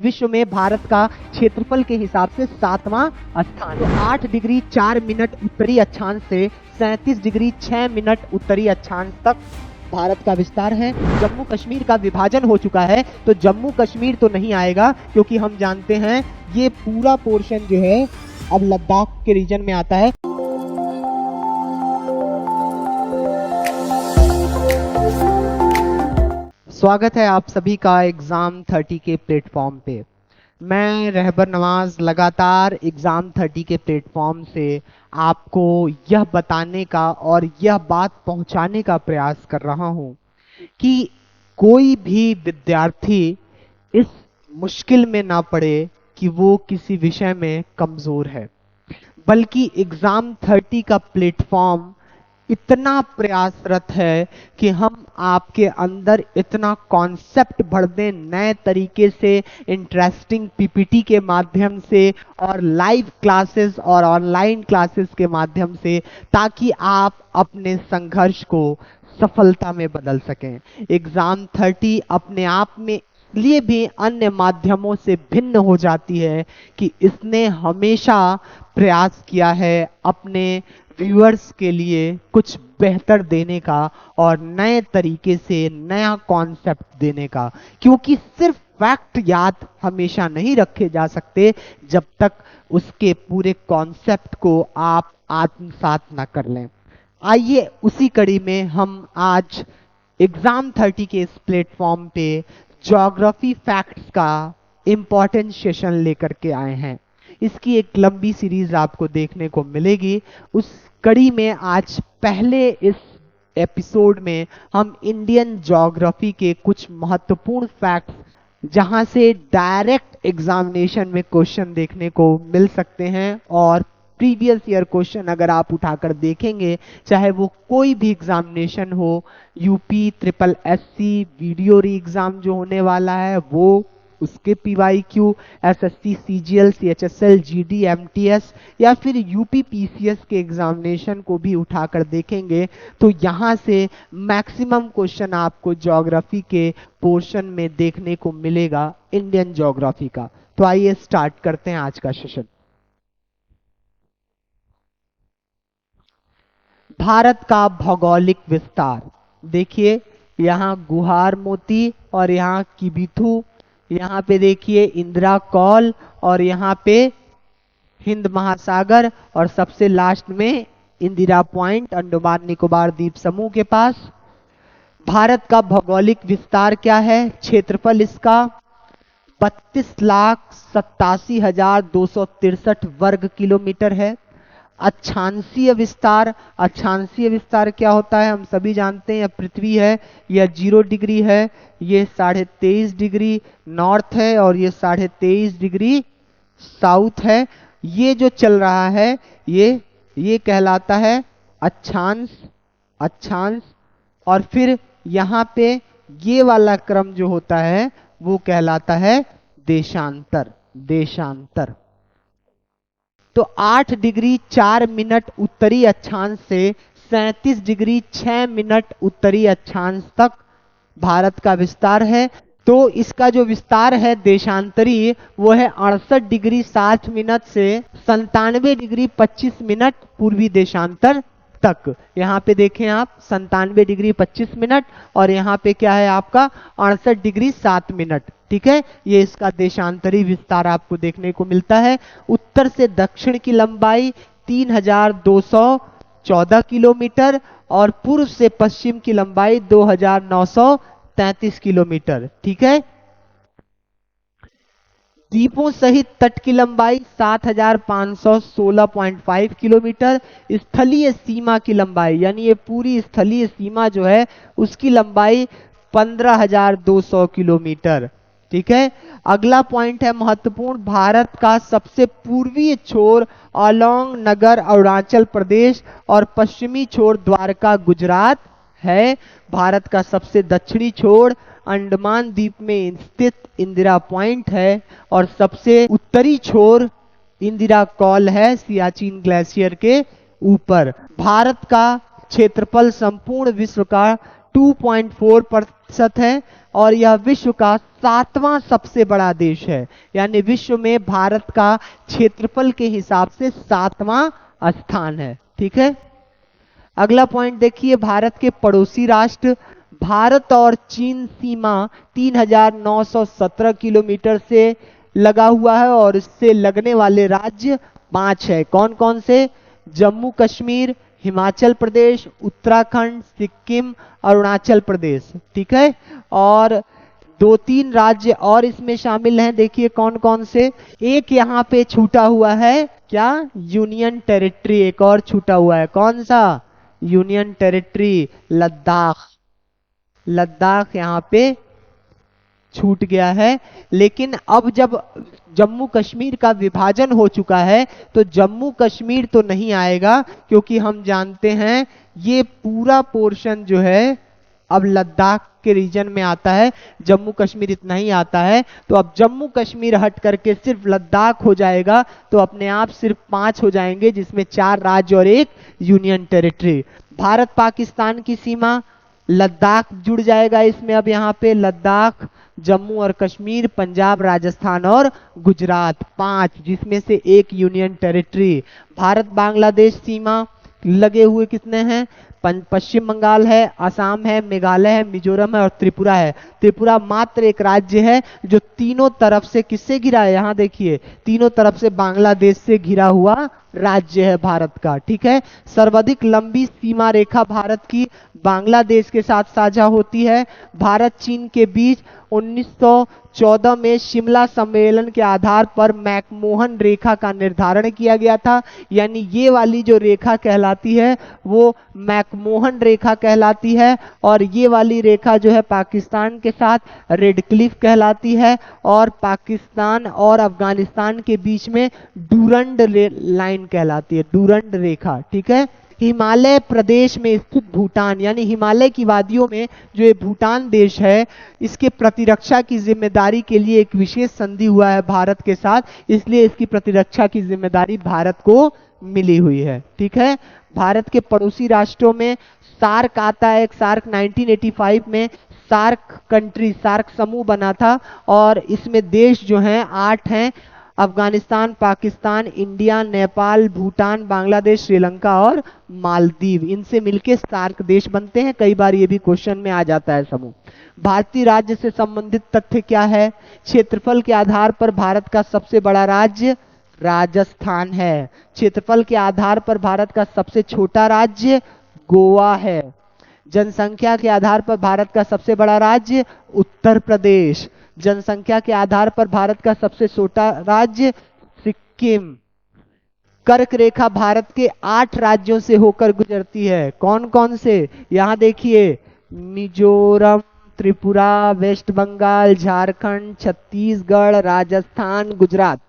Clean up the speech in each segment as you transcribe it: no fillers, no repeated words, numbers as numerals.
विश्व में भारत का क्षेत्रफल के हिसाब से 7वां स्थान। तो 8 डिग्री 4 मिनट उत्तरी अक्षांश से 37 डिग्री 6 मिनट उत्तरी अक्षांश तक भारत का विस्तार है। जम्मू कश्मीर का विभाजन हो चुका है, तो जम्मू कश्मीर तो नहीं आएगा, क्योंकि हम जानते हैं ये पूरा पोर्शन जो है अब लद्दाख के रीजन में आता है। स्वागत है आप सभी का एग्जाम 30 के प्लेटफॉर्म पे। मैं रहबर नवाज लगातार एग्जाम 30 के प्लेटफॉर्म से आपको यह बताने का और यह बात पहुंचाने का प्रयास कर रहा हूं कि कोई भी विद्यार्थी इस मुश्किल में ना पड़े कि वो किसी विषय में कमजोर है, बल्कि एग्जाम 30 का प्लेटफॉर्म इतना प्रयासरत है कि हम आपके अंदर इतना कॉन्सेप्ट भर दें नए तरीके से, इंटरेस्टिंग पीपीटी के माध्यम से और लाइव क्लासेस और ऑनलाइन क्लासेस के माध्यम से, ताकि आप अपने संघर्ष को सफलता में बदल सकें। एग्जाम 30 अपने आप में लिए भी अन्य माध्यमों से भिन्न हो जाती है कि इसने हमेशा प्रयास किया है अपने व्यूअर्स के लिए कुछ बेहतर देने का और नए तरीके से नया कॉन्सेप्ट देने का, क्योंकि सिर्फ फैक्ट याद हमेशा नहीं रखे जा सकते जब तक उसके पूरे कॉन्सेप्ट को आप आत्मसात ना कर लें। आइए उसी कड़ी में हम आज एग्जाम 30 के इस प्लेटफॉर्म पे ज्योग्राफी फैक्ट्स का इंपॉर्टेंट सेशन लेकर के आए हैं। इसकी एक लंबी सीरीज आपको देखने को मिलेगी। उस कड़ी में आज पहले इस एपिसोड में हम इंडियन ज्योग्राफी के कुछ महत्वपूर्ण फैक्ट्स, जहां से डायरेक्ट एग्जामिनेशन में क्वेश्चन देखने को मिल सकते हैं, और प्रीवियस ईयर क्वेश्चन अगर आप उठाकर देखेंगे, चाहे वो कोई भी एग्जामिनेशन हो, यूपी ट्रिपल एससी वीडियो री एग्जाम जो होने वाला है वो, उसके PYQ, SSC CGL CHSL GD MTS या फिर यूपी पीसीएस के एग्जामिनेशन को भी उठाकर देखेंगे, तो यहाँ से मैक्सिमम क्वेश्चन आपको ज्योग्राफी के पोर्शन में देखने को मिलेगा इंडियन ज्योग्राफी का। तो आइए स्टार्ट करते हैं आज का सेशन। भारत का भौगोलिक विस्तार देखिए, यहाँ गुहार मोती और यहाँ किबिथु, यहाँ पे देखिए इंदिरा कौल और यहाँ पे हिंद महासागर, और सबसे लास्ट में इंदिरा पॉइंट अंडमान निकोबार द्वीप समूह के पास। भारत का भौगोलिक विस्तार क्या है? क्षेत्रफल इसका 32,87,263 वर्ग किलोमीटर है। अक्षांशीय विस्तार, अक्षांशीय विस्तार क्या होता है हम सभी जानते हैं। यह पृथ्वी है, यह 0 डिग्री है, ये 23.5 डिग्री नॉर्थ है और ये 23.5 डिग्री साउथ है। ये जो चल रहा है ये कहलाता है अक्षांश, अक्षांश। और फिर यहाँ पे ये वाला क्रम जो होता है वो कहलाता है देशांतर, देशांतर। तो 8 डिग्री 4 मिनट उत्तरी अक्षांश से 37 डिग्री 6 मिनट उत्तरी अक्षांश तक भारत का विस्तार है। तो इसका जो विस्तार है देशांतरी, वो है 68 डिग्री 60 मिनट से 97 डिग्री 25 मिनट पूर्वी देशांतर तक। यहाँ पे देखें आप 97 डिग्री 25 मिनट और यहाँ पे क्या है आपका 68 डिग्री 7 मिनट। ठीक है, ये इसका देशांतरी विस्तार आपको देखने को मिलता है। उत्तर से दक्षिण की लंबाई 3,214 किलोमीटर और पूर्व से पश्चिम की लंबाई 2,933 किलोमीटर। ठीक है, द्वीपों सहित तट की लंबाई 7,516.5 किलोमीटर। स्थलीय सीमा की लंबाई, यानी ये पूरी स्थलीय सीमा जो है उसकी लंबाई 15,200 किलोमीटर। ठीक है, अगला पॉइंट है महत्वपूर्ण, भारत का सबसे पूर्वी छोर अलोंग नगर अरुणाचल प्रदेश और पश्चिमी छोर द्वारका गुजरात है। भारत का सबसे दक्षिणी छोर अंडमान द्वीप में स्थित इंदिरा पॉइंट है और सबसे उत्तरी छोर इंदिरा कौल है सियाचिन ग्लेशियर के ऊपर। भारत का क्षेत्रफल संपूर्ण विश्व का 2.4% है और यह विश्व का 7वां सबसे बड़ा देश है, यानी विश्व में भारत का क्षेत्रफल के हिसाब से 7वां स्थान है। ठीक है, अगला पॉइंट देखिए, भारत के पड़ोसी राष्ट्र। भारत और चीन सीमा 3917 किलोमीटर से लगा हुआ है और इससे लगने वाले राज्य 5 है। कौन कौन से? जम्मू कश्मीर, हिमाचल प्रदेश, उत्तराखंड, सिक्किम, अरुणाचल प्रदेश। ठीक है, और 2-3 राज्य और इसमें शामिल हैं, देखिए कौन कौन से। एक यहाँ पे छूटा हुआ है, क्या? यूनियन टेरिटरी एक और छूटा हुआ है। कौन सा? Union territory Ladakh. लद्दाख यहाँ पे छूट गया है। लेकिन अब जब जम्मू कश्मीर का विभाजन हो चुका है तो जम्मू कश्मीर तो नहीं आएगा, क्योंकि हम जानते हैं ये पूरा पोर्शन जो है अब लद्दाख के रीजन में आता है, जम्मू कश्मीर इतना ही आता है। तो अब जम्मू कश्मीर हट करके सिर्फ लद्दाख हो जाएगा, तो अपने आप सिर्फ 5 हो जाएंगे, जिसमें 4 राज्य और 1 यूनियन टेरिटरी। भारत पाकिस्तान की सीमा, लद्दाख जुड़ जाएगा इसमें। अब यहाँ पे लद्दाख, जम्मू और कश्मीर, पंजाब, राजस्थान और गुजरात 5, जिसमें से 1 यूनियन टेरिटरी। भारत बांग्लादेश सीमा लगे हुए कितने हैं? पश्चिम बंगाल है, असम है, मेघालय है, मिजोरम है और त्रिपुरा है। त्रिपुरा मात्र एक राज्य है जो तीनों तरफ से किससे घिरा है? यहाँ देखिए, तीनों तरफ से बांग्लादेश से घिरा हुआ राज्य है भारत का। ठीक है, सर्वाधिक लंबी सीमा रेखा भारत की बांग्लादेश के साथ साझा होती है। भारत चीन के बीच 1914 में शिमला सम्मेलन के आधार पर मैकमोहन रेखा का निर्धारण किया गया था, यानी ये वाली जो रेखा कहलाती है वो मैकमोहन रेखा कहलाती है। और ये वाली रेखा जो है पाकिस्तान के साथ रेड क्लिफ कहलाती है, और पाकिस्तान और अफगानिस्तान के बीच में डूरंड लाइन कहलाती है, डूरंड रेखा। ठीक है, हिमालय प्रदेश में स्थित भूटान, यानी हिमालय की वादियों में जो ये भूटान देश है, इसके प्रतिरक्षा की जिम्मेदारी के लिए एक विशेष संधि हुआ है भारत के साथ, इसलिए इसकी प्रतिरक्षा की जिम्मेदारी भारत को मिली हुई है। ठीक है, भारत के पड़ोसी राष्ट्रों में सार्क आता है। एक सार्क 1985 में सार्क कंट्री, सार्क समूह बना था, और इसमें देश जो हैं 8 हैं, अफगानिस्तान, पाकिस्तान, इंडिया, नेपाल, भूटान, बांग्लादेश, श्रीलंका और मालदीव। इनसे मिलके सार्क देश बनते हैं। कई बार ये भी क्वेश्चन में आ जाता है समूह। भारतीय राज्य से संबंधित तथ्य क्या है? क्षेत्रफल के आधार पर भारत का सबसे बड़ा राज्य राजस्थान है। क्षेत्रफल के आधार पर भारत का सबसे छोटा राज्य गोवा है। जनसंख्या के आधार पर भारत का सबसे बड़ा राज्य उत्तर प्रदेश। जनसंख्या के आधार पर भारत का सबसे छोटा राज्य सिक्किम। कर्क रेखा भारत के 8 राज्यों से होकर गुजरती है। कौन कौन से? यहाँ देखिए, मिजोरम, त्रिपुरा, वेस्ट बंगाल, झारखंड, छत्तीसगढ़, राजस्थान, गुजरात।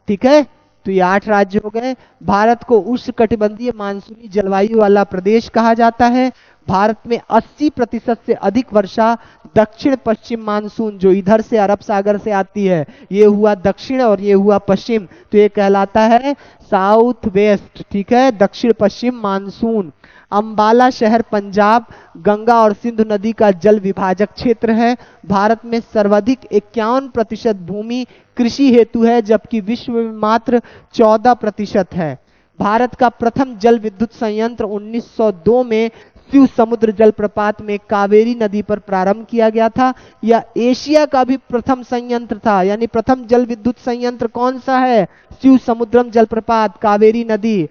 ठीक है, तो ये 8 राज्य हो गए। भारत को उष्णकटिबंधीय मानसूनी जलवायु वाला प्रदेश कहा जाता है। भारत में 80% से अधिक वर्षा दक्षिण पश्चिम मानसून, जो इधर से अरब सागर से आती है, ये हुआ दक्षिण और ये हुआ पश्चिम, तो ये कहलाता है साउथ वेस्ट। ठीक है, दक्षिण पश्चिम मानसून। अंबाला शहर पंजाब गंगा और सिंधु नदी का जल विभाजक क्षेत्र है। भारत में सर्वाधिक 51% भूमि कृषि हेतु है, जबकि विश्व में मात्र 14% है। भारत का प्रथम जल विद्युत संयंत्र 1902 में शिव समुद्र जलप्रपात में कावेरी नदी पर प्रारंभ किया गया था। यह एशिया का भी प्रथम संयंत्र था, यानी प्रथम जल विद्युत संयंत्र कौन सा है? शिव समुद्रम जलप्रपात, कावेरी नदी।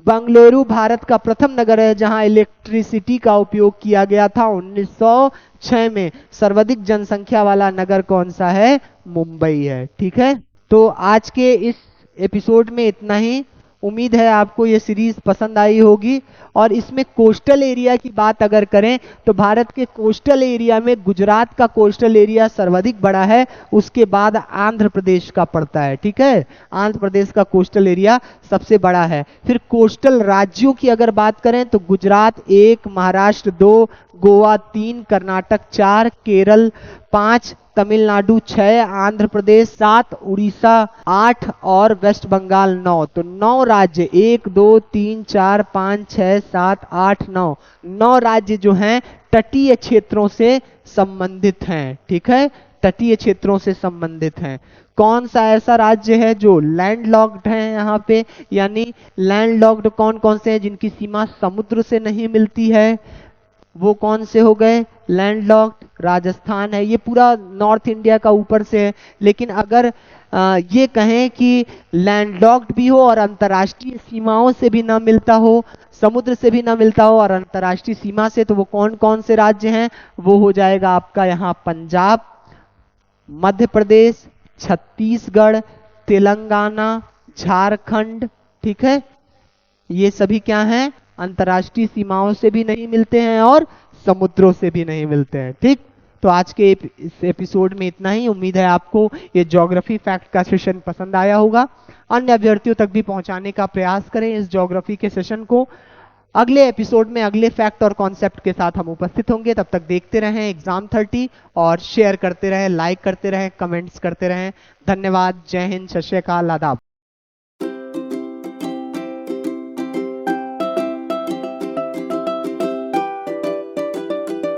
बंगलुरु भारत का प्रथम नगर है जहां इलेक्ट्रिसिटी का उपयोग किया गया था 1906 में। सर्वाधिक जनसंख्या वाला नगर कौन सा है? मुंबई है। ठीक है, तो आज के इस एपिसोड में इतना ही। उम्मीद है आपको ये सीरीज पसंद आई होगी। और इसमें कोस्टल एरिया की बात अगर करें तो भारत के कोस्टल एरिया में गुजरात का कोस्टल एरिया सर्वाधिक बड़ा है, उसके बाद आंध्र प्रदेश का पड़ता है। ठीक है, आंध्र प्रदेश का कोस्टल एरिया सबसे बड़ा है। फिर कोस्टल राज्यों की अगर बात करें तो गुजरात 1, महाराष्ट्र 2, गोवा 3, कर्नाटक 4, केरल 5, तमिलनाडु 6, आंध्र प्रदेश 7, उड़ीसा 8 और वेस्ट बंगाल 9। तो 9 राज्य, 1 2 3 4 5 6 7 8 9, 9 राज्य जो हैं तटीय क्षेत्रों से संबंधित हैं। ठीक है, तटीय क्षेत्रों से संबंधित हैं। कौन सा ऐसा राज्य है जो लैंडलॉक्ड है यहाँ पे, यानी लैंडलॉक्ड कौन कौन से हैं जिनकी सीमा समुद्र से नहीं मिलती है, वो कौन से हो गए लैंडलॉक्ड? राजस्थान है। ये पूरा नॉर्थ इंडिया का ऊपर से है। लेकिन अगर ये कहें कि लैंडलॉक्ड भी हो और अंतर्राष्ट्रीय सीमाओं से भी ना मिलता हो, समुद्र से भी ना मिलता हो और अंतर्राष्ट्रीय सीमा से, तो वो कौन कौन से राज्य हैं? वो हो जाएगा आपका यहाँ पंजाब, मध्य प्रदेश, छत्तीसगढ़, तेलंगाना, झारखंड। ठीक है, ये सभी क्या हैं? अंतर्राष्ट्रीय सीमाओं से भी नहीं मिलते हैं और समुद्रों से भी नहीं मिलते हैं। ठीक, तो आज के इस एपिसोड में इतना ही। उम्मीद है आपको ये ज्योग्राफी फैक्ट का सेशन पसंद आया होगा। अन्य अभ्यर्थियों तक भी पहुंचाने का प्रयास करें इस ज्योग्राफी के सेशन को। अगले एपिसोड में अगले फैक्ट और कॉन्सेप्ट के साथ हम उपस्थित होंगे। तब तक देखते रहें एग्जाम 30 और शेयर करते रहें, लाइक करते रहें, कमेंट्स करते रहें। धन्यवाद। जय हिंद, सत श्री अकाल, आदाब।